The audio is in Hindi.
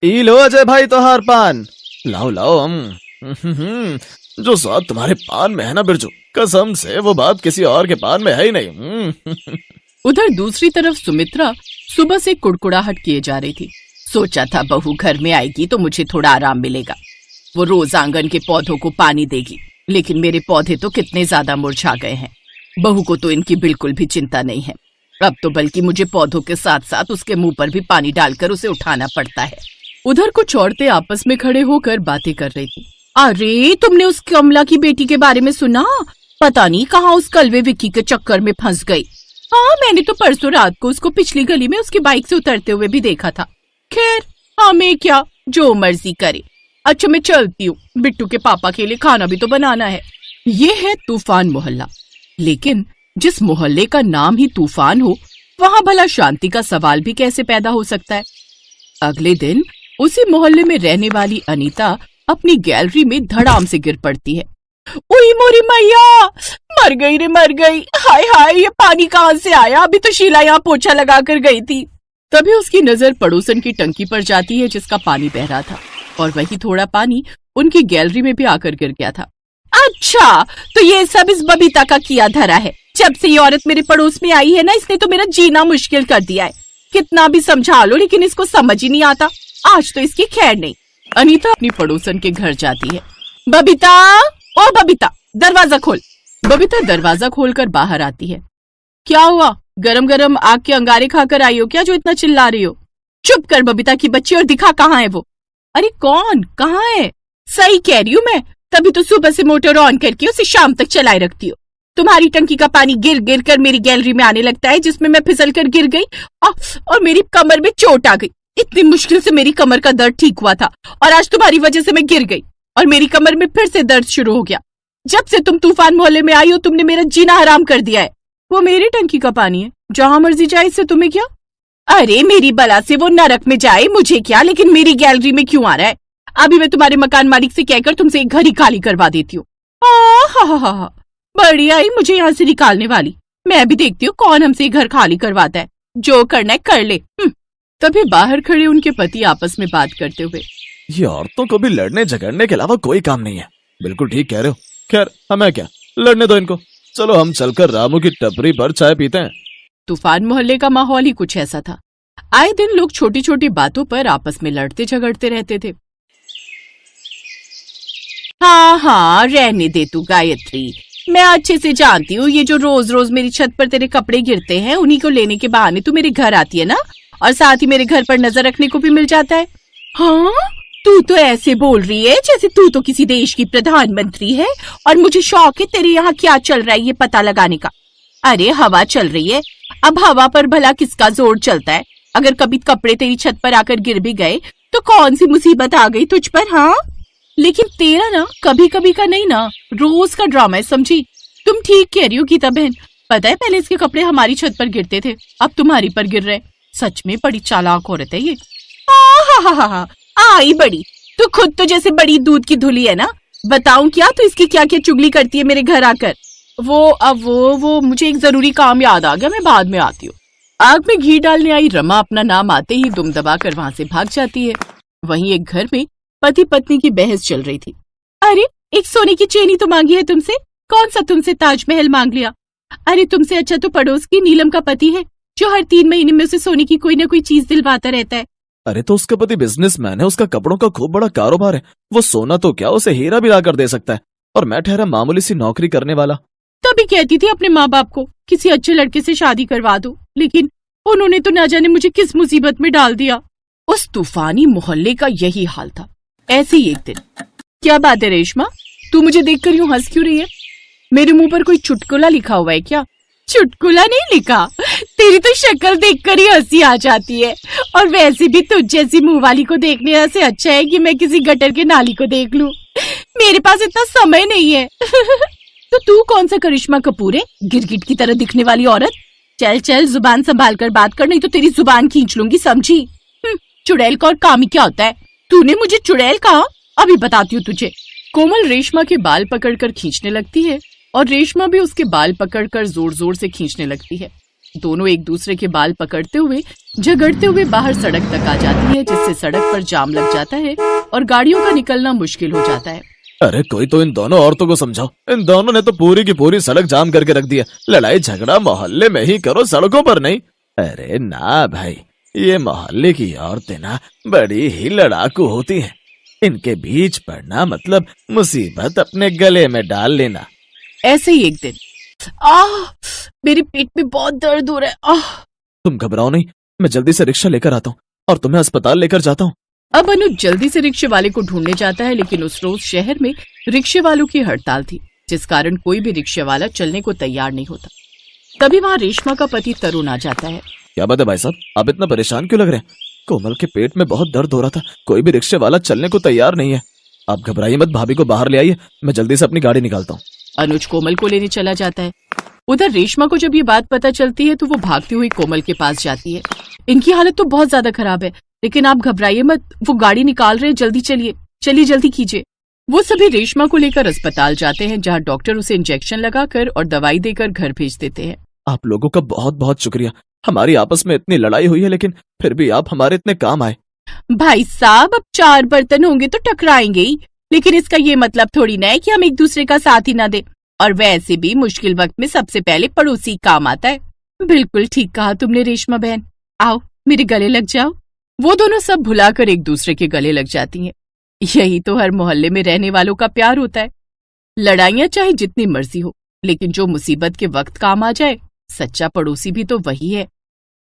ई लो अजय भाई तोहार पान। लाओ लाओ जो स्वाद तुम्हारे पान में है ना बिरजू, कसम से वो बात किसी और के पान में है ही नहीं। उधर दूसरी तरफ सुमित्रा सुबह से कुड़कुड़ाहट किए जा रही थी। सोचा था बहू घर में आएगी तो मुझे थोड़ा आराम मिलेगा, वो रोज आंगन के पौधों को पानी देगी, लेकिन मेरे पौधे तो कितने ज्यादा मुरझा गए हैं। बहू को तो इनकी बिल्कुल भी चिंता नहीं है। अब तो बल्कि मुझे पौधों के साथ साथ उसके मुंह पर भी पानी डालकर उसे उठाना पड़ता है। उधर कुछ औरतें आपस में खड़े होकर बातें कर रही थी। अरे तुमने उस कमला की बेटी के बारे में सुना? पता नहीं कहाँ उस कलवे विक्की के चक्कर में फंस गई। हाँ, मैंने तो परसों रात को उसको पिछली गली में उसकी बाइक से उतरते हुए भी देखा था। खैर हमें क्या, जो मर्जी करे। अच्छा मैं चलती हूँ, बिट्टू के पापा के लिए खाना भी तो बनाना है। ये है तूफान मोहल्ला, लेकिन जिस मोहल्ले का नाम ही तूफान हो वहाँ भला शांति का सवाल भी कैसे पैदा हो सकता है। अगले दिन उसी मोहल्ले में रहने वाली अनीता अपनी गैलरी में धड़ाम से गिर पड़ती है। उई मोरी मैया, मर गई रे मर गई। हाय हाय, ये पानी कहाँ से आया? अभी तो शीला यहाँ पोछा लगा कर गई थी। तभी उसकी नजर पड़ोसन की टंकी पर जाती है जिसका पानी बह रहा था, और वही थोड़ा पानी उनकी गैलरी में भी आकर गिर गया था। अच्छा, तो ये सब इस बबीता का किया धरा है। जब से ये औरत मेरे पड़ोस में आई है ना, इसने तो मेरा जीना मुश्किल कर दिया है। कितना भी समझा लो लेकिन इसको समझ ही नहीं आता। आज तो इसकी खैर नहीं। अनीता अपनी पड़ोसन के घर जाती है। बबीता, ओ बबीता, दरवाजा खोल। बबीता दरवाजा खोलकर बाहर आती है। क्या हुआ? गरम गरम आग के अंगारे खाकर आई हो क्या जो इतना चिल्ला रही हो? चुप कर बबीता की बच्ची, और दिखा कहाँ है वो। अरे कौन, कहाँ है? सही कह रही हूँ मैं, तभी तो सुबह से मोटर ऑन करके उसे शाम तक चलाए रखती हो। तुम्हारी टंकी का पानी गिर गिर कर मेरी गैलरी में आने लगता है, जिसमें मैं फिसल कर गिर गई और मेरी कमर में चोट आ गई। इतनी मुश्किल से मेरी कमर का दर्द ठीक हुआ था, और आज तुम्हारी वजह से मैं गिर गई और मेरी कमर में फिर से दर्द शुरू हो गया। जब से तुम तूफान मोहल्ले में आई हो तुमने मेरा जीना हराम कर दिया है। वो मेरी टंकी का पानी है, जहाँ मर्जी जाए, इससे तुम्हें क्या? अरे मेरी बला से वो नरक में जाए, मुझे क्या, लेकिन मेरी गैलरी में क्यों आ रहा है? अभी मैं तुम्हारे मकान मालिक से कहकर तुमसे एक घर ही खाली करवा देती हूँ। हा, बड़ी आई मुझे यहाँ से निकालने वाली। मैं भी देखती हूँ कौन हमसे घर खाली करवाता है। जो करना है कर ले। तभी बाहर खड़े उनके पति आपस में बात करते हुए, ये औरतों को भी लड़ने झगड़ने के अलावा कोई काम नहीं है। बिल्कुल ठीक कह रहे हो। खैर हमें क्या, लड़ने दो इनको। चलो हम चलकर रामू की टपरी पर चाय पीते हैं। तूफान मोहल्ले का माहौल ही कुछ ऐसा था। आए दिन लोग छोटी छोटी बातों पर आपस में लड़ते झगड़ते रहते थे। हाँ, रहने दे तू गायत्री। मैं अच्छे से जानती हूँ ये जो रोज रोज मेरी छत पर तेरे कपड़े गिरते हैं, उन्हीं को लेने के बहाने तू मेरे घर आती है ना, और साथ ही मेरे घर पर नजर रखने को भी मिल जाता है। हाँ, तू तो ऐसे बोल रही है जैसे तू तो किसी देश की प्रधानमंत्री है और मुझे शौक है तेरे यहाँ क्या चल रहा है ये पता लगाने का। अरे हवा चल रही है, अब हवा पर भला किसका जोर चलता है? अगर कभी कपड़े तेरी छत पर आकर गिर भी गए तो कौन सी मुसीबत आ गई तुझ पर? हाँ, लेकिन तेरा ना कभी कभी का नहीं ना, रोज का ड्रामा है, समझी? तुम ठीक कह रही हो गीता बहन। पता है पहले इसके कपड़े हमारी छत पर गिरते थे, अब तुम्हारी पर गिर रहे। सच में बड़ी चालाक औरत है ये। हा, आई बड़ी। तू खुद तो जैसे बड़ी दूध की धुली है ना। बताऊं क्या तो इसकी क्या क्या चुगली करती है मेरे घर आकर। वो मुझे एक जरूरी काम याद आ गया, मैं बाद में आती हूँ। आग में घी डालने आई रमा अपना नाम आते ही दुम दबाकर वहाँ से भाग जाती है। वहीं एक घर में पति पत्नी की बहस चल रही थी। अरे एक सोने की चेनी तो मांगी है तुमसे, कौन सा तुमसे ताजमहल मांग लिया? अरे तुमसे अच्छा तो पड़ोस की नीलम का पति है जो हर 3 महीने में उसे सोने की कोई ना कोई चीज दिलवाता रहता है। अरे तो उसका पति बिजनेसमैन है, उसका कपड़ों का खूब बड़ा कारोबार है। वो सोना तो क्या उसे हीरा भी लाकर दे सकता है, और मैं ठहरा मामूली सी नौकरी करने वाला। तभी कहती थी अपने माँ बाप को किसी अच्छे लड़के से शादी करवा दो, लेकिन उन्होंने तो ना जाने मुझे किस मुसीबत में डाल दिया। उस तूफानी मोहल्ले का यही हाल था। ऐसे ही एक दिन, क्या बात है रेशमा, तू मुझे देखकर यूं हंस क्यों रही है? मेरे मुंह पर कोई चुटकुला लिखा हुआ है क्या? चुटकुला नहीं लिखा, तेरी तो शक्ल देखकर ही हंसी आ जाती है, और वैसे भी तुझ जैसी मुंह वाली को देखने से अच्छा है कि मैं किसी गटर के नाली को देख लूं। मेरे पास इतना समय नहीं है। तो तू कौन सा करिश्मा कपूर है, गिरगिट की तरह दिखने वाली औरत? चल चल जुबान संभाल कर बात कर, नहीं तो तेरी जुबान खींच लूंगी, समझी? चुड़ैल का और काम ही क्या होता है? तूने मुझे चुड़ैल कहा? अभी बताती हूँ तुझे। कोमल रेशमा के बाल पकड़कर खींचने लगती है और रेशमा भी उसके बाल पकड़कर जोर जोर से खींचने लगती है। दोनों एक दूसरे के बाल पकड़ते हुए झगड़ते हुए बाहर सड़क तक आ जाती है, जिससे सड़क पर जाम लग जाता है और गाड़ियों का निकलना मुश्किल हो जाता है। अरे कोई तो इन दोनों औरतों को समझाओ, इन दोनों ने तो पूरी की पूरी सड़क जाम करके रख दी है। लड़ाई झगड़ा मोहल्ले में ही करो, सड़कों पर नहीं। अरे ना भाई, ये मोहल्ले की औरतें ना बड़ी ही लड़ाकू होती हैं। इनके बीच पड़ना मतलब मुसीबत अपने गले में डाल लेना। ऐसे ही एक दिन मेरे पेट में बहुत दर्द हो रहा है। तुम घबराओ नहीं, मैं जल्दी से रिक्शा लेकर आता हूँ और तुम्हें अस्पताल लेकर जाता हूँ। अब अनुज जल्दी से रिक्शे वाले को ढूंढने जाता है, लेकिन उस रोज शहर में रिक्शे वालों की हड़ताल थी, जिस कारण कोई भी रिक्शे वाला चलने को तैयार नहीं होता। तभी वहाँ रेशमा का पति तरुण आ जाता है। क्या बात है भाई साहब, आप इतना परेशान क्यों लग रहे हैं? कोमल के पेट में बहुत दर्द हो रहा था, कोई भी रिक्शे वाला चलने को तैयार नहीं है। आप घबराइए मत, भाभी को बाहर ले आइए, मैं जल्दी से अपनी गाड़ी निकालता हूँ। अनुज कोमल को लेने चला जाता है। उधर रेशमा को जब ये बात पता चलती है तो वो भागती हुई कोमल के पास जाती है। इनकी हालत तो बहुत ज्यादा खराब है, लेकिन आप घबराइए मत, वो गाड़ी निकाल रहे हैं, जल्दी चलिए जल्दी कीजिए। वो सभी रेशमा को लेकर अस्पताल जाते हैं, जहाँ डॉक्टर उसे इंजेक्शन लगाकर और दवाई देकर घर भेज देते हैं। आप लोगों का बहुत बहुत शुक्रिया। हमारी आपस में इतनी लड़ाई हुई है, लेकिन फिर भी आप हमारे इतने काम आए। भाई साहब, अब 4 बर्तन होंगे तो टकराएंगे ही, लेकिन इसका ये मतलब थोड़ी ना है कि हम एक दूसरे का साथ ही ना दे। और वैसे भी मुश्किल वक्त में सबसे पहले पड़ोसी काम आता है। बिल्कुल ठीक कहा तुमने रेशमा बहन, आओ मेरे गले लग जाओ। वो दोनों सब भुलाकर एक दूसरे के गले लग जाती हैं। यही तो हर मोहल्ले में रहने वालों का प्यार होता है। लड़ाइयाँ चाहे जितनी मर्जी हो, लेकिन जो मुसीबत के वक्त काम आ जाए, सच्चा पड़ोसी भी तो वही है।